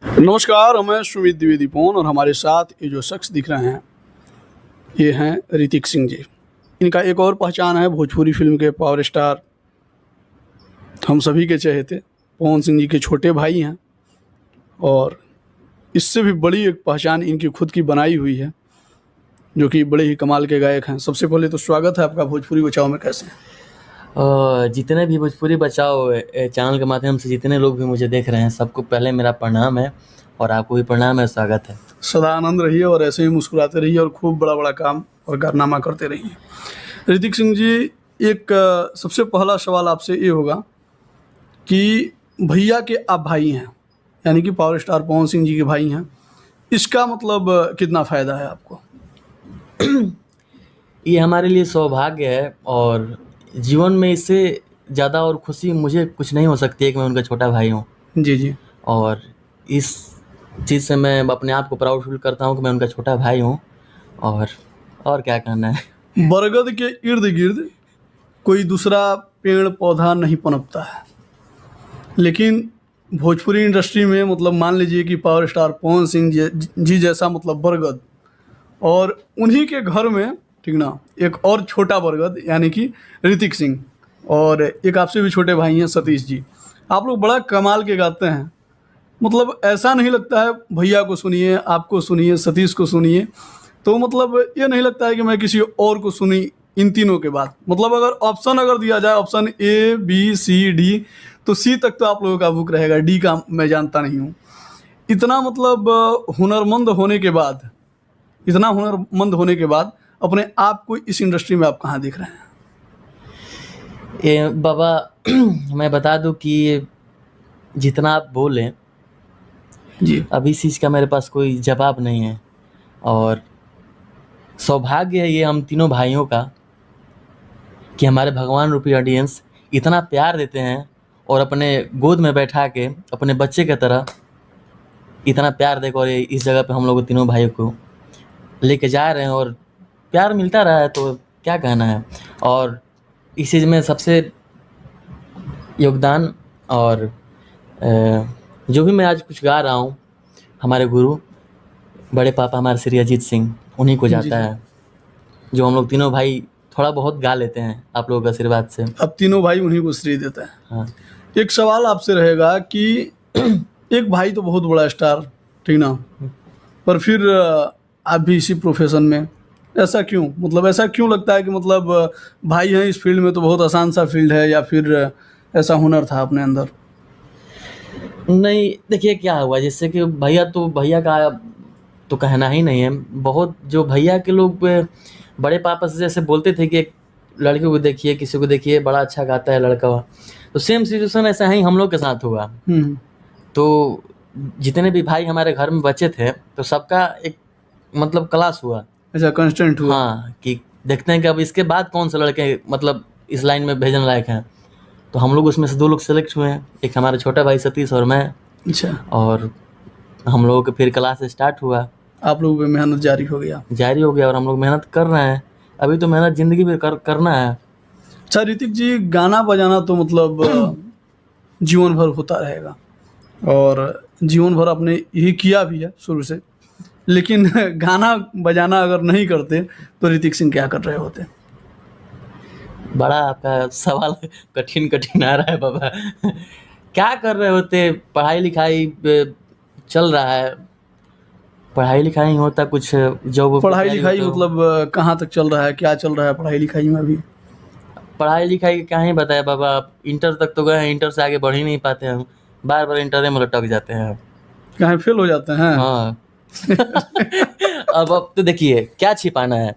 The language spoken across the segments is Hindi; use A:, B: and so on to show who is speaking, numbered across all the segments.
A: नमस्कार, मैं सुमित द्विवेदी पवन और हमारे साथ ये जो शख्स दिख रहे हैं, ये हैं ऋतिक सिंह जी। इनका एक और पहचान है भोजपुरी फिल्म के पावर स्टार, हम सभी के चहेते पवन सिंह जी के छोटे भाई हैं और इससे भी बड़ी एक पहचान इनकी खुद की बनाई हुई है, जो कि बड़े ही कमाल के गायक हैं। सबसे पहले तो स्वागत है आपका भोजपुरी बचाओ में। कैसे हैं?
B: जितने भी भोजपुरी बचाओ चैनल के माध्यम से जितने लोग भी मुझे देख रहे हैं, सबको पहले मेरा प्रणाम है और आपको भी प्रणाम है, स्वागत है।
A: सदा आनंद रहिए और ऐसे ही मुस्कुराते रहिए और खूब बड़ा बड़ा काम और कारनामा करते रहिए। ऋतिक सिंह जी, एक सबसे पहला सवाल आपसे ये होगा कि भैया के आप भाई हैं, यानी कि पावर स्टार पवन सिंह जी के भाई हैं, इसका मतलब कितना फ़ायदा है आपको?
B: ये हमारे लिए सौभाग्य है और जीवन में इससे ज़्यादा और खुशी मुझे कुछ नहीं हो सकती है कि मैं उनका छोटा भाई हूँ।
A: जी जी।
B: और इस चीज़ से मैं अपने आप को प्राउड फील करता हूँ कि मैं उनका छोटा भाई हूँ। और क्या कहना है।
A: बरगद के इर्द गिर्द कोई दूसरा पेड़ पौधा नहीं पनपता है, लेकिन भोजपुरी इंडस्ट्री में मतलब मान लीजिए कि पावर स्टार पवन सिंह जी जैसा मतलब बरगद, और उन्हीं के घर में, ठीक ना, एक और छोटा बरगद यानी कि ऋतिक सिंह, और एक आपसे भी छोटे भाई हैं सतीश जी। आप लोग बड़ा कमाल के गाते हैं। मतलब ऐसा नहीं लगता है भैया को सुनिए, आपको सुनिए, सतीश को सुनिए, तो मतलब ये नहीं लगता है कि मैं किसी और को सुनी इन तीनों के बाद। मतलब अगर ऑप्शन दिया जाए, option A B C D, तो सी तक तो आप लोगों का बुक रहेगा, डी का मैं जानता नहीं हूँ। इतना मतलब हुनरमंद होने के बाद, इतना हुनरमंद होने के बाद अपने आप को इस इंडस्ट्री में आप कहाँ देख रहे हैं?
B: ये बाबा मैं बता दूं कि जितना आप बोलें
A: जी
B: अभी इस चीज़ का मेरे पास कोई जवाब नहीं है। और सौभाग्य है ये हम तीनों भाइयों का कि हमारे भगवान रूपी ऑडियंस इतना प्यार देते हैं और अपने गोद में बैठा के अपने बच्चे की तरह इतना प्यार देकर और इस जगह पे हम लोग तीनों भाइयों को लेके जा रहे हैं और प्यार मिलता रहा है, तो क्या कहना है। और इस चीज़ में सबसे योगदान और जो भी मैं आज कुछ गा रहा हूँ, हमारे गुरु बड़े पापा हमारे श्री अजीत सिंह, उन्हीं को
A: जी
B: जाता
A: जी।
B: है, जो हम लोग तीनों भाई थोड़ा बहुत गा लेते हैं आप लोगों के आशीर्वाद से।
A: अब तीनों भाई उन्हीं को श्रेय देता है।
B: हाँ।
A: एक सवाल आपसे रहेगा कि एक भाई तो बहुत बड़ा स्टार, ठीक ना, पर फिर आप भी इसी प्रोफेशन में, ऐसा क्यों? मतलब ऐसा क्यों लगता है कि मतलब भाई हैं इस फील्ड में तो बहुत आसान सा फील्ड है, या फिर ऐसा हुनर था अपने अंदर?
B: नहीं, देखिए क्या हुआ, जैसे कि भैया का तो कहना ही नहीं है। बहुत जो भैया के लोग बड़े पापा से जैसे बोलते थे कि एक लड़के को देखिए, किसी को देखिए, बड़ा अच्छा गाता है लड़का, तो सेम सिचुएशन ऐसा ही हम लोग के साथ हुआ। तो जितने भी भाई हमारे घर में बच्चे थे, तो सबका एक मतलब क्लास हुआ।
A: ऐसा कंस्टेंट हुआ?
B: हाँ, कि देखते हैं कि अब इसके बाद कौन से लड़के मतलब इस लाइन में भेजने लायक हैं। तो हम लोग उसमें से 2 लोग सेलेक्ट हुए हैं, एक हमारा छोटा भाई सतीश और मैं।
A: अच्छा,
B: और हम लोगों के फिर क्लास स्टार्ट हुआ,
A: आप लोगों पे मेहनत जारी हो गया।
B: और हम लोग मेहनत कर रहे हैं। अभी तो मेहनत ज़िंदगी भर करना है।
A: अच्छा ऋतिक जी, गाना बजाना तो मतलब जीवन भर होता रहेगा, और जीवन भर आपने यही किया भी है शुरू से, लेकिन गाना बजाना अगर नहीं करते तो ऋतिक सिंह क्या कर रहे होते?
B: बड़ा आपका सवाल कठिन आ रहा है बाबा। क्या कर रहे होते, पढ़ाई लिखाई चल रहा है, पढ़ाई लिखाई नहीं होता, कुछ जॉब
A: पढ़ाई लिखाई मतलब कहाँ तक चल रहा है, क्या चल रहा है पढ़ाई लिखाई में अभी?
B: पढ़ाई लिखाई क्या ही बताया बाबा, आप इंटर तक तो गए हैं, इंटर से आगे बढ़ ही नहीं पाते हम, बार बार इंटर में लटक जाते हैं।
A: कहाँ फेल हो जाते हैं?
B: हाँ। अब तो देखिए क्या छिपाना है,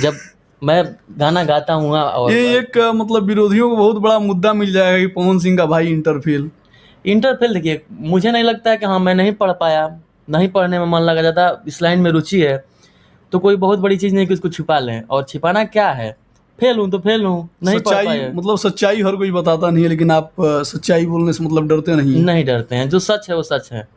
B: जब मैं गाना गाता हूँ और
A: ये एक मतलब विरोधियों को बहुत बड़ा मुद्दा मिल जाएगा कि पवन सिंह का भाई इंटर फेल।
B: देखिए, मुझे नहीं लगता है कि हाँ मैं नहीं पढ़ पाया, नहीं पढ़ने में मन लगा जाता, इस लाइन में रुचि है तो कोई बहुत बड़ी चीज़ नहीं कि उसको छिपा लें। और छिपाना क्या है, फेल हूँ तो फेल हूँ, नहीं पढ़
A: सच्चाई
B: पाए।
A: मतलब सच्चाई हर कोई बताता नहीं है, लेकिन आप सच्चाई बोलने से मतलब डरते नहीं हैं।
B: नहीं डरते हैं, जो सच है वो सच है।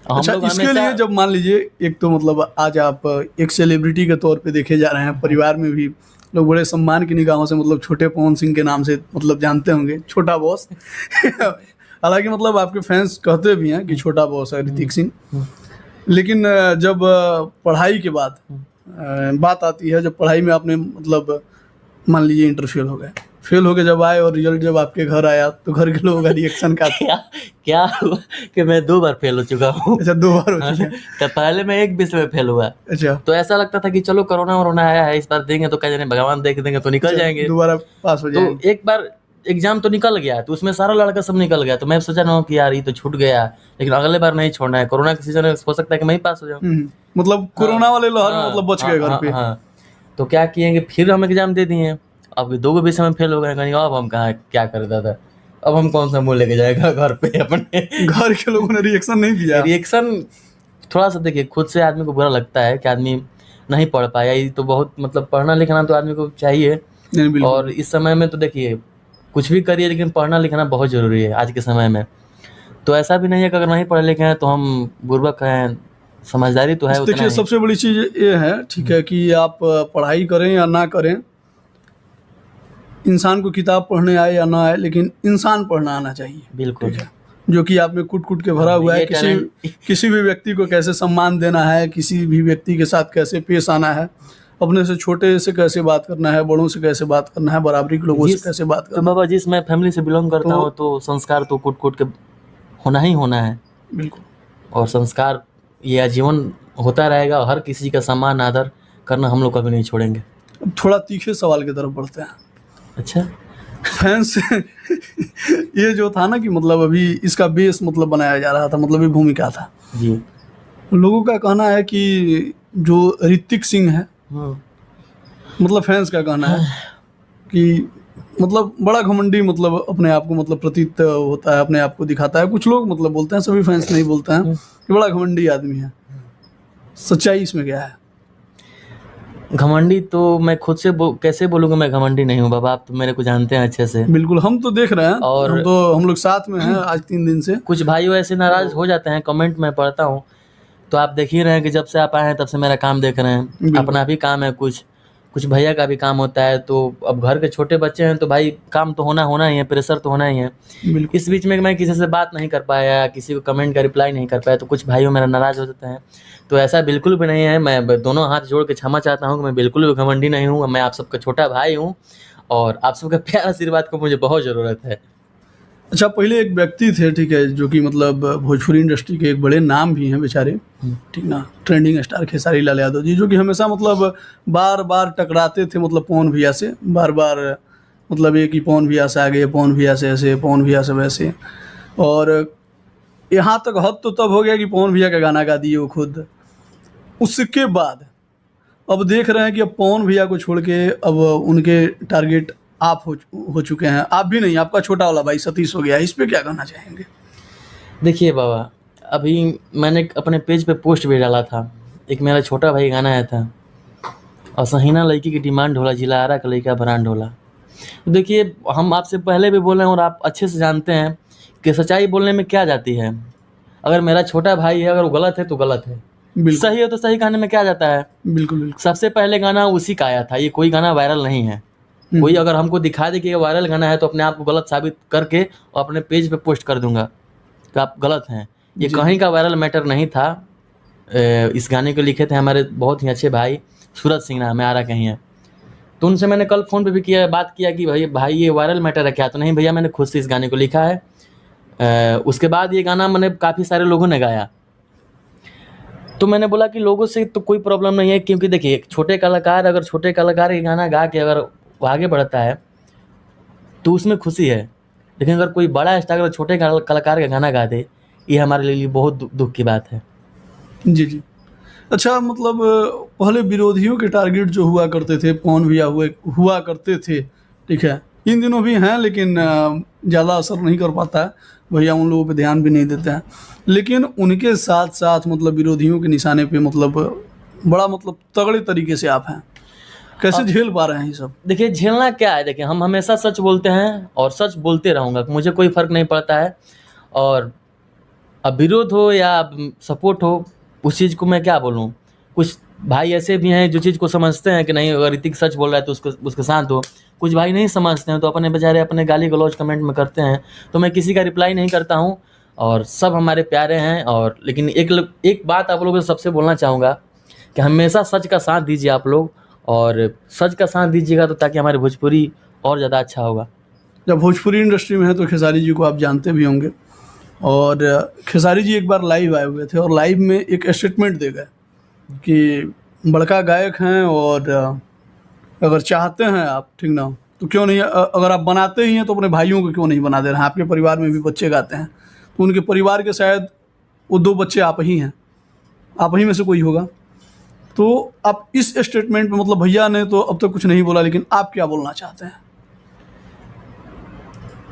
B: हम
A: अच्छा,
B: लोग
A: इसके
B: हमेशा
A: लिए जब मान लीजिए, एक तो मतलब आज आप एक सेलिब्रिटी के तौर पे देखे जा रहे हैं, परिवार में भी लोग बड़े सम्मान की निगाहों से मतलब छोटे पवन सिंह के नाम से मतलब जानते होंगे, छोटा बॉस। हालांकि मतलब आपके फैंस कहते भी हैं कि छोटा बॉस है ऋतिक सिंह, लेकिन जब पढ़ाई के बाद बात आती है, जब पढ़ाई में आपने मतलब मान लीजिए इंटर फेल हो गए जब आए और रिजल्ट जब आपके घर आया तो घर के लोगों का रिएक्शन क्या था?
B: क्या क्या हुआ कि मैं 2 बार फेल हो चुका हूँ।
A: अच्छा, 2 बार हो चुके हैं।
B: तो पहले मैं एक विषय में फेल हुआ,
A: अच्छा,
B: तो ऐसा लगता था कि चलो कोरोना वोरोना आया है, इस बार देंगे तो क्या जाने भगवान देख देंगे तो निकल जाएंगे।
A: दोबारा पास हो
B: तो
A: जाएंगे।
B: एक बार एग्जाम तो निकल गया, तो उसमें सारा लड़का सब निकल गया, तो मैं सोचा ना कि यार ये तो छूट गया, लेकिन अगले बार नहीं छोड़ना है, कोरोना के सीजन में हो सकता है कि मैं ही पास हो जाऊँ।
A: मतलब कोरोना वाले लहर में
B: हाँ,
A: मतलब बच गए घर पे।
B: हाँ। तो क्या किएंगे, फिर हम एग्जाम दे दिए, अब 2 विषय में फेल हो गए, कहीं अब हम कहाँ क्या करे दादा, अब हम कौन सा मुंह लेके जाएगा घर पे अपने।
A: घर के लोगों ने रिएक्शन नहीं दिया?
B: रिएक्शन थोड़ा सा देखिए, खुद से आदमी को बुरा लगता है कि आदमी नहीं पढ़ पाया, ये तो बहुत मतलब पढ़ना लिखना तो आदमी को चाहिए,
A: नहीं, बिल्कुल।
B: और इस समय में तो देखिए कुछ भी करिए लेकिन पढ़ना लिखना बहुत ज़रूरी है आज के समय में। तो ऐसा भी नहीं है कि अगर नहीं पढ़े लिखे हैं तो हम बुर्बक हैं, समझदारी तो है उतना
A: देखिए
B: ही।
A: सबसे बड़ी चीज़ ये है, ठीक है, कि आप पढ़ाई करें या ना करें, इंसान को किताब पढ़ने आए या ना आए, लेकिन इंसान पढ़ना आना चाहिए।
B: बिल्कुल।
A: ठीक है, जो कि आप में कूट के भरा हुआ है।
B: ये
A: किसी भी व्यक्ति को कैसे सम्मान देना है, किसी भी व्यक्ति के साथ कैसे पेश आना है, अपने से छोटे से कैसे बात करना है, बड़ों से कैसे बात करना है, बराबरी के लोगों से कैसे बात
B: तो
A: करना है।
B: बाबा जिस मैं फैमिली से बिलोंग करता हूँ तो संस्कार तो कूट के होना ही होना है।
A: बिल्कुल।
B: और संस्कार ये आजीवन होता रहेगा, और हर किसी का सम्मान आदर करना हम लोग कभी नहीं छोड़ेंगे।
A: अब थोड़ा तीखे सवाल की तरफ बढ़ते हैं।
B: अच्छा,
A: फैंस ये जो था ना कि मतलब अभी इसका बेस मतलब बनाया जा रहा था, मतलब ये भूमिका था
B: जी।
A: लोगों का कहना है कि जो ऋतिक सिंह है, मतलब फैंस का कहना है कि मतलब बड़ा घमंडी, मतलब अपने आप को मतलब प्रतीत होता है, अपने आप को दिखाता है। कुछ लोग मतलब बोलते हैं, सभी फैंस नहीं बोलते हैं, कि बड़ा घमंडी आदमी है। सच्चाई इसमें क्या है?
B: घमंडी तो मैं खुद से कैसे बोलूँगा, मैं घमंडी नहीं हूँ बाबा, आप तो मेरे को जानते हैं अच्छे से।
A: बिल्कुल, हम तो देख रहे हैं,
B: और
A: हम लोग साथ में हैं आज 3 दिन से।
B: कुछ भाइयों ऐसे नाराज हो जाते हैं, कमेंट में पढ़ता हूँ, तो आप देख ही रहे हैं कि जब से आप आए हैं तब से मेरा काम देख रहे हैं। अपना भी काम है, कुछ भैया का भी काम होता है, तो अब घर के छोटे बच्चे हैं तो भाई काम तो होना ही है, प्रेशर तो होना ही है। इस बीच में मैं किसी से बात नहीं कर पाया, किसी को कमेंट का रिप्लाई नहीं कर पाया, तो कुछ भाइयों मेरा नाराज हो जाते हैं। तो ऐसा बिल्कुल भी नहीं है, मैं दोनों हाथ जोड़ के क्षमा चाहता हूँ कि मैं बिल्कुल भी घमंडी नहीं हूँ। मैं आप सबका छोटा भाई हूँ और आप सबका प्यार आशीर्वाद को मुझे बहुत ज़रूरत है।
A: अच्छा, पहले एक व्यक्ति थे, ठीक है, जो कि मतलब भोजपुरी इंडस्ट्री के एक बड़े नाम भी हैं बेचारे, ठीक ना, ट्रेंडिंग स्टार खेसारी लाल यादव जी, जो कि हमेशा मतलब बार बार टकराते थे, मतलब पवन भैया से बार बार, मतलब एक ही पवन भैया से आगे, पवन भैया से ऐसे, पवन भैया से वैसे। और यहाँ तक हद तो तब हो गया कि पवन भैया का गाना गा दिए वो खुद। उसके बाद अब देख रहे हैं कि अब पवन भैया को छोड़ के अब उनके टारगेट आप हो चुके हैं। आप भी नहीं, आपका छोटा वाला भाई सतीश हो गया। इस पे क्या कहना चाहेंगे?
B: देखिए बाबा, अभी मैंने अपने पेज पे पोस्ट भी डाला था, एक मेरा छोटा भाई गाना आया था, और सहीना लड़की की डिमांड होला, जिला आरा का लड़का ब्रांड होला। तो देखिए, हम आपसे पहले भी बोले हैं और आप अच्छे से जानते हैं कि सच्चाई बोलने में क्या जाती है। अगर मेरा छोटा भाई है, अगर वो गलत है तो गलत है, सही है तो सही कहने में क्या जाता है।
A: बिल्कुल बिल्कुल।
B: सबसे पहले गाना उसी का आया था, ये कोई गाना वायरल नहीं है। कोई अगर हमको दिखा दे कि ये वायरल गाना है तो अपने आप को गलत साबित करके और अपने पेज पे पोस्ट कर दूंगा कि आप गलत हैं। ये कहीं का वायरल मैटर नहीं था। इस गाने को लिखे थे हमारे बहुत ही अच्छे भाई सूरज सिंह नाम है, आरा कहीं है। तो उनसे मैंने कल फ़ोन पे भी बात किया कि भाई ये वायरल मैटर है क्या? तो नहीं भैया, मैंने खुद से इस गाने को लिखा है। उसके बाद ये गाना मैंने काफ़ी सारे लोगों ने गाया, तो मैंने बोला कि लोगों से तो कोई प्रॉब्लम नहीं है, क्योंकि देखिए एक छोटे कलाकार अगर छोटे कलाकार के गाना गा के अगर वो आगे बढ़ता है तो उसमें खुशी है। लेकिन अगर कोई बड़ा स्टार अगर छोटे कलाकार का गाना गा दे, ये हमारे लिए बहुत दुख की बात है। जी
A: जी। अच्छा, मतलब पहले विरोधियों के टारगेट जो हुआ करते थे, पवन भैया हुआ करते थे, ठीक है, इन दिनों भी हैं, लेकिन ज़्यादा असर नहीं कर पाता है, भैया उन लोगों पे ध्यान भी नहीं देते हैं। लेकिन उनके साथ साथ मतलब विरोधियों के निशाने पे मतलब बड़ा मतलब तगड़े तरीके से आप हैं। कैसे झेल पा रहे हैं ये सब?
B: देखिए, झेलना क्या है, देखिए हम हमेशा सच बोलते हैं और सच बोलते रहूँगा, मुझे कोई फ़र्क नहीं पड़ता है। और अब विरोध हो या सपोर्ट हो, उस चीज़ को मैं क्या बोलूँ, कुछ भाई ऐसे भी हैं जो चीज़ को समझते हैं कि नहीं, अगर ऋतिक सच बोल रहा है तो उसके साथ दो। कुछ भाई नहीं समझते हैं तो अपने बेचारे अपने गाली गलौज कमेंट में करते हैं, तो मैं किसी का रिप्लाई नहीं करता हूँ। और सब हमारे प्यारे हैं। और लेकिन एक बात आप लोगों से सबसे बोलना चाहूँगा कि हमेशा सच का साथ दीजिए आप लोग, और सच का साथ दीजिएगा तो ताकि हमारी भोजपुरी और ज़्यादा अच्छा होगा।
A: जब भोजपुरी इंडस्ट्री में है तो खेसारी जी को आप जानते भी होंगे। और खेसारी जी एक बार लाइव आए हुए थे और लाइव में एक स्टेटमेंट दे गए कि बड़का गायक हैं और अगर चाहते हैं आप, ठीक ना, तो क्यों नहीं, अगर आप बनाते ही हैं तो अपने भाइयों को क्यों नहीं बना दे रहे हैं। आपके परिवार में भी बच्चे गाते हैं, तो उनके परिवार के शायद वो 2 बच्चे आप ही हैं, आप ही में से कोई होगा। तो आप इस स्टेटमेंट में, मतलब भैया ने तो अब तक कुछ नहीं बोला, लेकिन आप क्या बोलना चाहते हैं?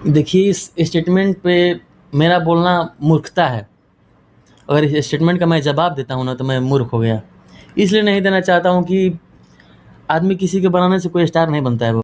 B: देखिए, इस स्टेटमेंट पे मेरा बोलना मूर्खता है। अगर इस स्टेटमेंट का मैं जवाब देता हूँ ना तो मैं मूर्ख हो गया। इसलिए नहीं देना चाहता हूँ कि आदमी किसी के बनाने से कोई स्टार नहीं बनता है।